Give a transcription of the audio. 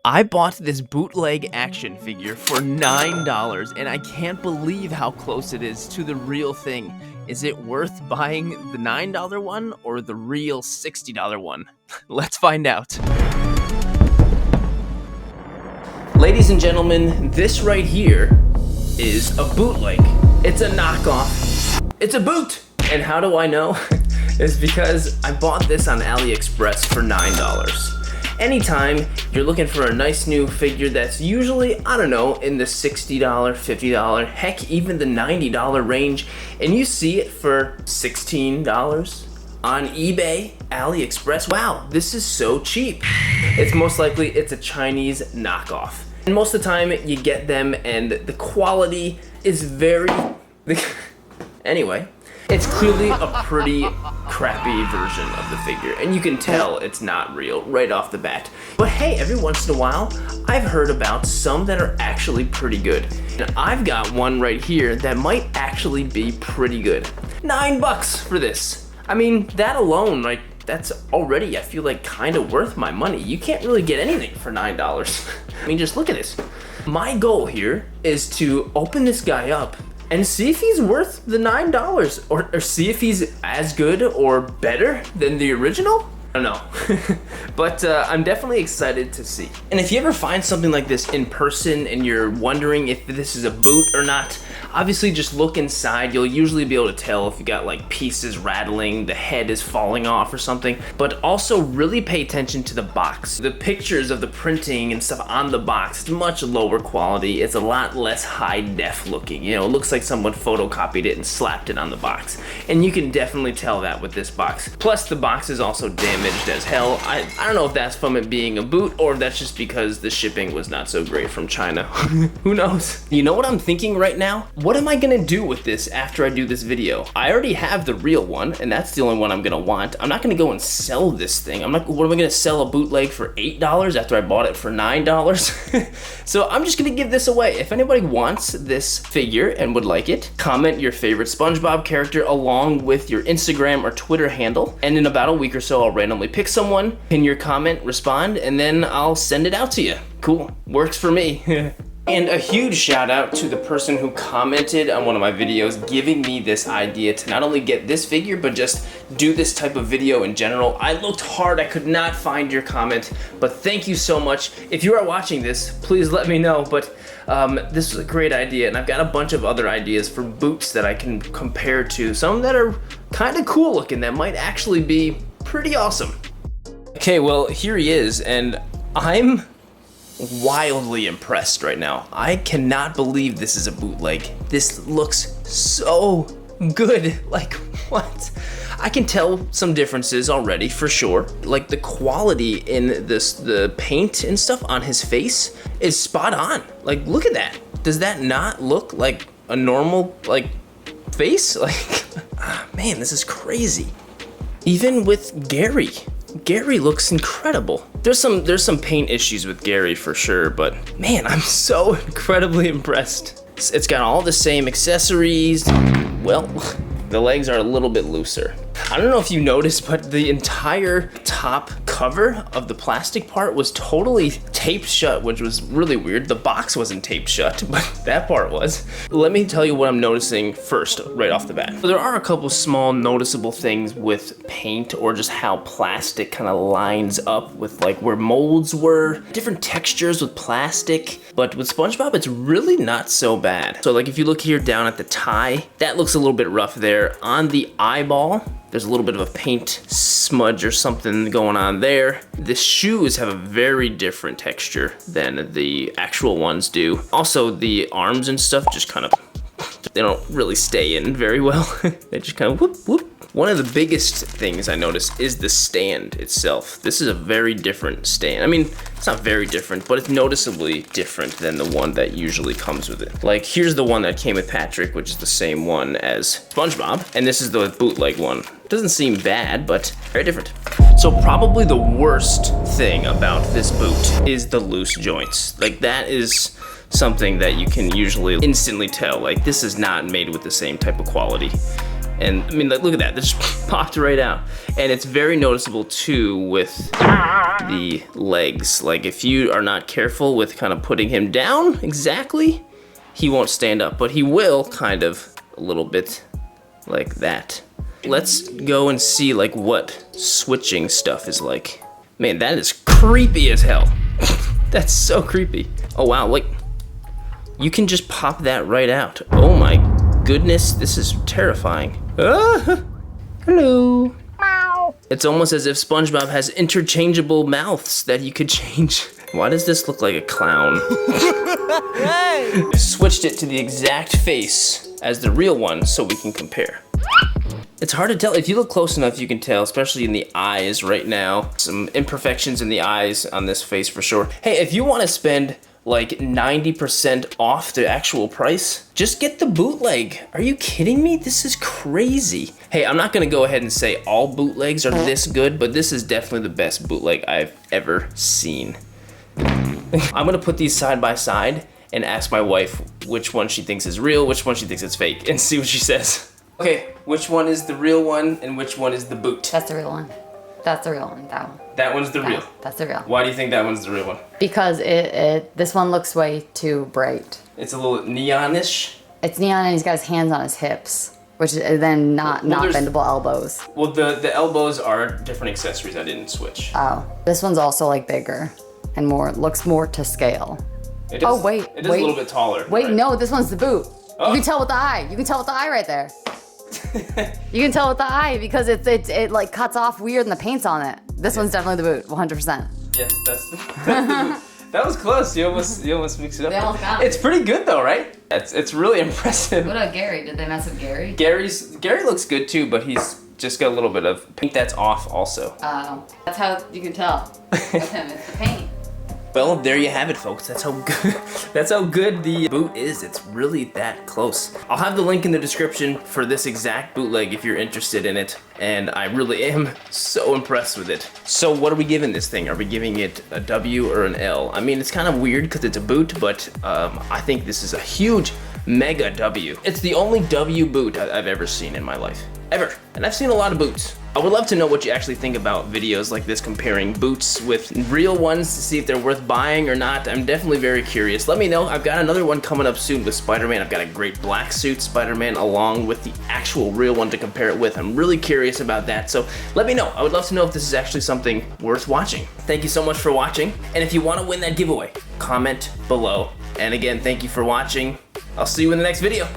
I bought this bootleg action figure for $9 and I can't believe how close it is to the real thing. Is it worth buying the $9 one or the real $60 one? Let's find out. Ladies and gentlemen, this right here is a bootleg. It's a knockoff. It's a boot! And how do I know? It's because I bought this on AliExpress for $9. Anytime you're looking for a nice new figure that's usually, I don't know, in the $60, $50, heck, even the $90 range, and you see it for $16 on eBay, AliExpress, wow, this is so cheap. It's most likely it's a Chinese knockoff. And most of the time you get them and the quality is very, anyway. It's clearly a pretty crappy version of the figure, and you can tell it's not real right off the bat. But hey, every once in a while, I've heard about some that are actually pretty good. And I've got one right here that might actually be pretty good. $9 for this. I mean, that alone, like, that's already, I feel like, kind of worth my money. You can't really get anything for $9. I mean, just look at this. My goal here is to open this guy up and see if he's worth the $9 or see if he's as good or better than the original. I don't know, but I'm definitely excited to see. And if you ever find something like this in person and you're wondering if this is a boot or not, obviously just look inside. You'll usually be able to tell if you got like pieces rattling, the head is falling off or something, but also really pay attention to the box. The pictures of the printing and stuff on the box, it's much lower quality. It's a lot less high def looking. You know, it looks like someone photocopied it and slapped it on the box. And you can definitely tell that with this box. Plus the box is also damaged as hell. I don't know if that's from it being a boot or if that's just because the shipping was not so great from China. Who knows? You know what I'm thinking right now? What am I gonna do with this after I do this video? I already have the real one, and that's the only one I'm gonna want. I'm not gonna go and sell this thing. What am I gonna sell a bootleg for $8 after I bought it for $9? So I'm just gonna give this away. If anybody wants this figure and would like it, comment your favorite SpongeBob character along with your Instagram or Twitter handle, and in about a week or so I'll randomly pick someone, pin your comment, respond, and then I'll send it out to you. Cool, works for me. And a huge shout out to the person who commented on one of my videos giving me this idea to not only get this figure, but just do this type of video in general. I looked hard, I could not find your comment, but thank you so much. If you are watching this, please let me know, but this was a great idea, and I've got a bunch of other ideas for boots that I can compare to, some that are kind of cool looking that might actually be pretty awesome. Okay, well, here he is, and I'm wildly impressed right now. I cannot believe this is a bootleg. This looks so good. Like, what? I can tell some differences already for sure. Like the quality in the paint and stuff on his face is spot on. Like, look at that. Does that not look like a normal, like, face? Like, man, this is crazy. Even with Gary looks incredible. There's some paint issues with Gary for sure, but man, I'm so incredibly impressed. It's got all the same accessories. Well, the legs are a little bit looser. I don't know if you noticed, but the entire top cover of the plastic part was totally taped shut, which was really weird. The box wasn't taped shut, but that part was. Let me tell you what I'm noticing first, right off the bat. So there are a couple small noticeable things with paint or just how plastic kind of lines up with like where molds were, different textures with plastic. But with SpongeBob, it's really not so bad. So like if you look here down at the tie, that looks a little bit rough there. On the eyeball, there's a little bit of a paint smudge or something going on there. The shoes have a very different texture than the actual ones do. Also, the arms and stuff just kind of, they don't really stay in very well. They just kind of whoop, whoop. One of the biggest things I noticed is the stand itself. This is a very different stand. I mean, it's not very different, but it's noticeably different than the one that usually comes with it. Like, here's the one that came with Patrick, which is the same one as SpongeBob, and this is the bootleg one. Doesn't seem bad, but very different. So probably the worst thing about this boot is the loose joints. Like, that is something that you can usually instantly tell. Like, this is not made with the same type of quality. And I mean, like, look at that, this just popped right out. And it's very noticeable too with the legs. Like if you are not careful with kind of putting him down exactly, he won't stand up, but he will kind of a little bit like that. Let's go and see like what switching stuff is like. Man, that is creepy as hell. That's so creepy. Oh wow, like you can just pop that right out. Oh my goodness, this is terrifying. Ah, hello. Meow. It's almost as if SpongeBob has interchangeable mouths that you could change. Why does this look like a clown? Hey. Switched it to the exact face as the real one so we can compare. It's hard to tell. If you look close enough, you can tell, especially in the eyes right now. Some imperfections in the eyes on this face for sure. Hey, if you want to spend like 90% off the actual price, just get the bootleg. Are you kidding me? This is crazy. Hey, I'm not gonna go ahead and say all bootlegs are this good, but this is definitely the best bootleg I've ever seen. I'm gonna put these side by side and ask my wife which one she thinks is real, which one she thinks is fake, and see what she says. Okay, which one is the real one and which one is the boot? That's the real one. That's the real one, that one. That one's the real? That's the real. Why do you think that one's the real one? Because this one looks way too bright. It's a little neonish? It's neon and he's got his hands on his hips, which is then not bendable elbows. Well, the elbows are different accessories. I didn't switch. Oh, this one's also like bigger and looks more to scale. It is, oh wait, it is a little bit taller. Wait, right? no, this one's the boot. Oh. You can tell with the eye. You can tell with the eye right there. You can tell with the eye because it like cuts off weird and the paint's on it. This one's definitely the boot, 100%. Yes, that's the boot. That was close. You almost mixed it up. They almost got it. It's pretty good though, right? It's really impressive. What about Gary? Did they mess with Gary? Gary looks good too, but he's just got a little bit of paint that's off also. Oh, that's how you can tell with him. It's the paint. Well, there you have it, folks. That's how good the boot is. It's really that close. I'll have the link in the description for this exact bootleg if you're interested in it. And I really am so impressed with it. So what are we giving this thing? Are we giving it a W or an L? I mean, it's kind of weird because it's a boot, but I think this is a huge, mega W. It's the only W boot I've ever seen in my life. Ever. And I've seen a lot of boots. I would love to know what you actually think about videos like this comparing boots with real ones to see if they're worth buying or not. I'm definitely very curious. Let me know. I've got another one coming up soon with Spider-Man. I've got a great black suit Spider-Man along with the actual real one to compare it with. I'm really curious about that. So let me know. I would love to know if this is actually something worth watching. Thank you so much for watching. And if you want to win that giveaway, comment below. And again, thank you for watching. I'll see you in the next video.